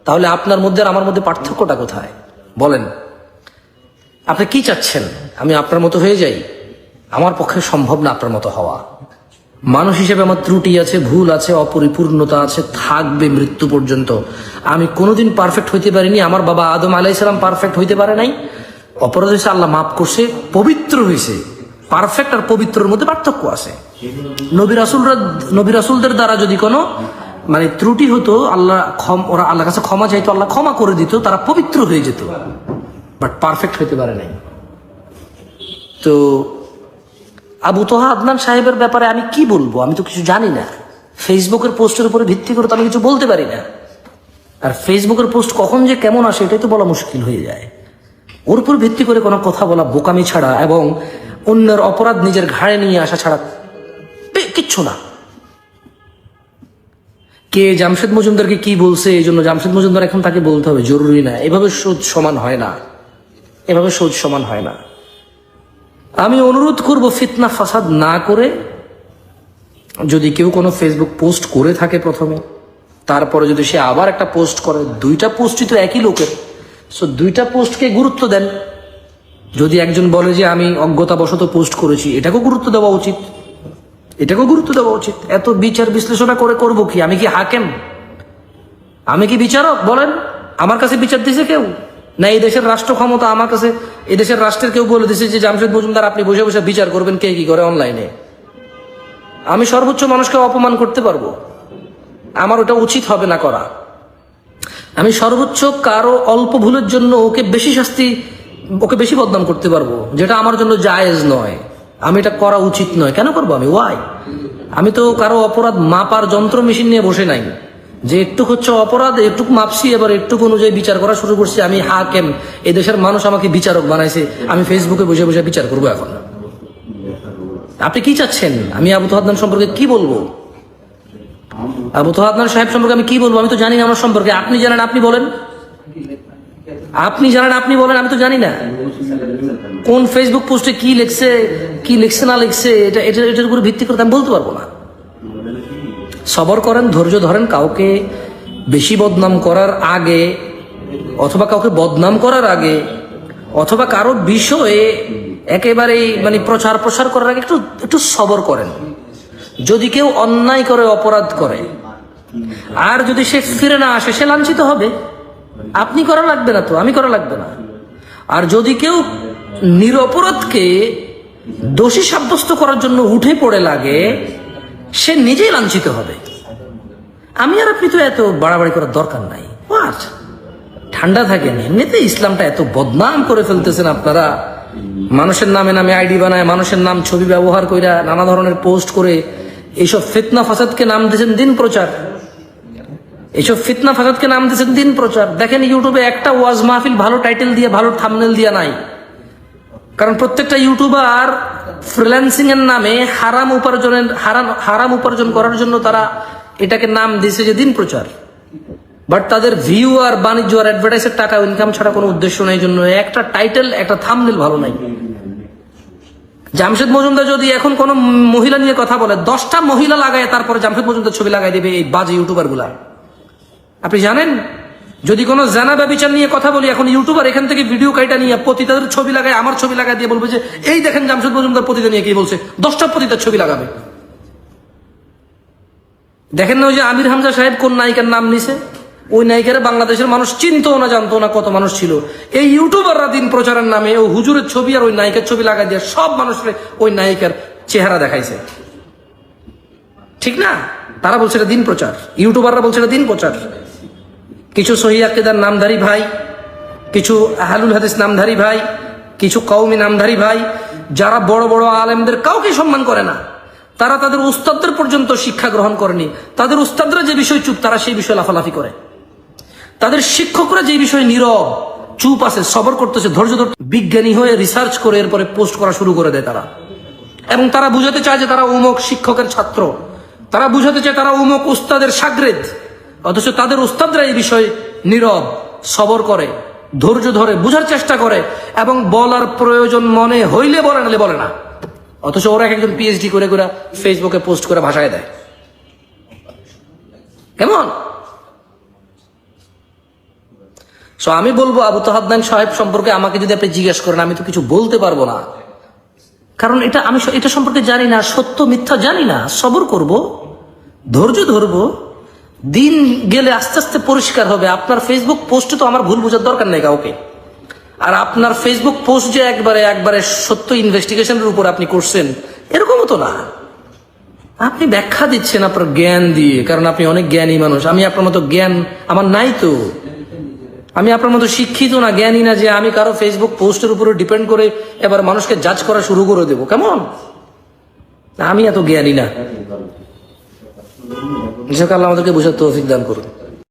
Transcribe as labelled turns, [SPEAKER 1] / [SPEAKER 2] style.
[SPEAKER 1] তাহলে আপনার মধ্যে আর আমার মধ্যে পার্থক্যটা কোথায় বলেন? আপনি কি চাচ্ছেন? আমি আপনার মতো হয়ে যাই? আমার পক্ষে সম্ভব না আপনার মতো হওয়া। মানুষ হিসেবে আমার ত্রুটি আছে, ভুল আছে, অপরিপূর্ণতা আছে, থাকবে মৃত্যু পর্যন্ত। আমি কোনোদিন পারফেক্ট হইতে পারিনি। আমার বাবা আদম আলাইহিস সালাম পারফেক্ট হইতে পারে নাই। অপরাধ হয়েছে, আল্লাহ মাফ করছে, পবিত্র হয়েছে। পারফেক্ট আর পবিত্রের মধ্যে পার্থক্য আছে। নবী রাসূলদের দ্বারা যদি কোনো ত্রুটি হতো, ওরা আল্লাহর কাছে ক্ষমা চাইতো, আল্লাহ ক্ষমা করে দিত, তারা পবিত্র হয়ে যেত, বাট পারফেক্ট হইতে পারে নাই। তো আবু তোহা আদনান সাহেবের ব্যাপারে আমি কি বলবো? আমি তো কিছু জানি না। ফেসবুকের পোস্টের উপরে ভিত্তি করে তো আমি কিছু বলতে পারি না। আর ফেসবুকের পোস্ট কখন যে কেমন আসে এটাই তো বলা মুশকিল হয়ে যায়। ওর উপর ভিত্তি করে কোনো কথা বলা বোকামি ছাড়া এবং অন্যের অপরাধ নিজের ঘাড়ে নিয়ে আসা ছাড়া কিচ্ছু না। কে জামশেদ মজুমদারকে কি বলছে এই জন্য জামশেদ মজুমদার এখন তাকে বলতে হবে জরুরি না। এভাবে সোজ সমান হয় না, এভাবে সোজ সমান হয় না। আমি অনুরোধ করব ফিতনা ফাসাদ না করে, যদি কেউ কোনো ফেসবুক পোস্ট করে থাকে প্রথমে, তারপরে যদি সে আবার একটা পোস্ট করে, দুইটা পোস্টই তো একই লোকের, সো দুইটা পোস্টকে গুরুত্ব দেন। যদি একজন বলে যে আমি অজ্ঞতাবশত পোস্ট করেছি, এটাকেও গুরুত্ব দেওয়া উচিত, এটাকেও গুরুত্ব দেওয়া উচিত। এত বিচার বিশ্লেষণা করে করবো কি? আমি কি হাকেম? আমি কি বিচারক? বলেন, আমার কাছে বিচার দিছে কেউ? না এই দেশের রাষ্ট্র ক্ষমতা আমার কাছে, এই দেশের রাষ্ট্রের কেউ বলে দিছে যে জামশেদ মজুমদার আপনি বসে বসে বিচার করবেন কে কি করে অনলাইনে? আমি সর্বোচ্চ মানুষকে অপমান করতে পারবো, আমার ওটা উচিত হবে না করা। আমি সর্বোচ্চ কারো অল্প ভুলের জন্য ওকে বেশি বদনাম করতে পারবো, যেটা আমার জন্য জায়েজ নয়। আমি এটা করা উচিত নয়। কেন করবো আমি? ওয়াই? আমি তো কারো অপরাধ মাপার যন্ত্র মেশিন নিয়ে বসে নাই যে একটু হচ্ছে অপরাধ, একটু মাপছি, এবার একটু অনুযায়ী বিচার করা শুরু করছি। আমি হাকেম, এই দেশের মানুষ আমাকে বিচারক বানাইছে, আমি ফেসবুকে বসে বসে বিচার করবো এখন? আপনি কি চাচ্ছেন? আমি আবু তোহা আদনান সম্পর্কে কি বলবো? আবু তোহা আদনান সাহেব সম্পর্কে আমি কি বলবো? আমি তো জানি না আমার সম্পর্কে। আপনি জানেন, আপনি বলেন। আপনি জানেন, আপনি বলেন। আমি তো জানি না কোন ফেসবুক পোস্টে কি লিখছে না লিখছে, এটার উপরে ভিত্তি করে আমি বলতে পারবো না। সবর করেন, ধৈর্য ধরেন। কাউকে বেশি বদনাম করার আগে, অথবা কাউকে বদনাম করার আগে, অথবা কারো বিষয়ে একেবারে প্রচার করার আগে একটু সবর করেন। যদি কেউ অন্যায় করে, অপরাধ করে, আর যদি সে ফিরে না আসে, সে লাঞ্ছিত হবে। আপনি করা লাগবে না তো, আমি করা লাগবে না। আর যদি কেউ নিরপরাধকে দোষী সাব্যস্ত করার জন্য উঠে পড়ে লাগে, সে নিজেই লাঞ্ছিত হবে। আমি আর আপনি তো এত বাড়াবাড়ি করার দরকার নাই। ঠান্ডা থাকেন। এমনিতে ইসলামটা এত বদনাম করে ফেলতেছেন আপনারা। মানুষের নামে নামে আইডি বানায়, মানুষের নাম ছবি ব্যবহার কইরা নানা ধরনের পোস্ট করে এইসব ফিতনা ফাসাদকে নাম দিয়েছেন দিন প্রচার। এইসব ফিতনা ফাসাদকে নাম দিয়েছেন দিন প্রচার। দেখেন ইউটিউবে একটা ওয়াজ মাহফিল ভালো টাইটেল দিয়ে, ভালো থাম্বনেল দিয়ে নাই। কারণ প্রত্যেকটা ইউটিউবার ফ্রিল্যান্সিং এর নামে হারাম উপার্জন করার জন্য তারা এটাকে নাম দিয়েছে যে দিন প্রচার। বাট তাদের ভিউ আর বাণিজ্য আর অ্যাডভার্টাইজের টাকা ইনকাম ছাড়া কোনো উদ্দেশ্য নেই। জন্য একটা টাইটেল, একটা থাম্বনেল ভালো নাই। জামশেদ মজুমদার যদি এখন কোনো মহিলা নিয়ে কথা বলে, 10টা মহিলা লাগায় তারপরে জামশেদ মজুমদার ছবি লাগাই দেবে এই বাজে ইউটিউবার গুলা। আপনি জানেন, যদি কোনো জানা ব্যভিচার নিয়ে কথা বলি, এখন ইউটিউবার এখান থেকে ভিডিও কাইটা নিয়ে পতিতাদের ছবি লাগায়, আমার ছবি লাগাই দিয়ে বলবে যে এই দেখেন জামশেদ মজুমদার পতিতা নিয়ে কি বলছে, 10টা পতিতার ছবি লাগাবে। দেখেন না ওই যে আমির হামজা সাহেব কোন নায়িকার নাম নিছে, ওই নায়িকারে বাংলাদেশের মানুষ চিনতো না, জানতো না কত মানুষ ছিল। এই ইউটিউবাররা দিন প্রচারের নামে ওই হুজুরের ছবি আর ওই নায়িকার ছবি লাগাই দিয়ে সব মানুষের ওই নায়িকার চেহারা দেখাইছে। ঠিক না? তারা বলছে এটা দিন প্রচার, ইউটিউবাররা বলছে এটা দিন প্রচার। কিছু সহি আকীদার নামধারী ভাই, কিছু আহলুল হাদিস নামধারী ভাই, কিছু কওমি নামধারী ভাই, যারা বড় বড় আলেমদের কাউকে সম্মান করে না, তারা তাদের উস্তাদদের পর্যন্ত শিক্ষা গ্রহণ করেনি। তাদের উস্তাদরা যে বিষয় চুপ, তারা সেই বিষয়ে লাফালাফি করে। তাদের শিক্ষকরা যে বিষয়ে নীরব চুপ আছে, সবর করতেছে, ধৈর্য ধরে বিজ্ঞানী হয়ে রিসার্চ করে এরপরে পোস্ট করা শুরু করে দেয় তারা। এবং তারা বুঝাতে চায় যে তারা অমুক শিক্ষকের ছাত্র, তারা বুঝাতে চায় তারা অমুক উস্তাদের শাগরেদ। অথচ তাদের উস্তাদরা এই বিষয়ে নীরব, সবর করে, ধৈর্য ধরে বুঝার চেষ্টা করে এবং বলার প্রয়োজন মনে হইলে বলে, নালে বলে না। অথচ ওরা একজন পিএইচডি করে করে ফেসবুকে পোস্ট করে ভাষায় দেয়। কেমন? সো আমি বলবো আবু তাহাদ্দান সাহেব সম্পর্কে আমাকে যদি আপনি জিজ্ঞেস করেন, আমি তো কিছু বলতে পারবো না, কারণ আমি এটা সম্পর্কে জানি না, সত্য মিথ্যা জানি না। সবর করব, ধৈর্য ধরবো, দিন গেলে আস্তে আস্তে পরিষ্কার হবে। আপনার ফেসবুক পোস্টে তো আমার ভুল বোঝার দরকার নেই কাউকে। আর আপনার ফেসবুক পোস্ট যে একবারে সত্য ইনভেস্টিগেশনের উপর আপনি করছেন, এরকমও তো না। আপনি ব্যাখ্যা দিচ্ছেন আপনার জ্ঞান দিয়ে, কারণ আপনি অনেক জ্ঞানী মানুষ। আমি আপনার মতো জ্ঞান আমার নাই তো, আমি আপনার মতো শিক্ষিত না, জ্ঞানী না যে আমি কারো ফেসবুক পোস্টের উপরে ডিপেন্ড করে এবার মানুষকে জাজ করা শুরু করে দেবো। কেমন, আমি এত জ্ঞানী না। আল্লাহ আমাদেরকে বোঝার তৌফিক দান করুন।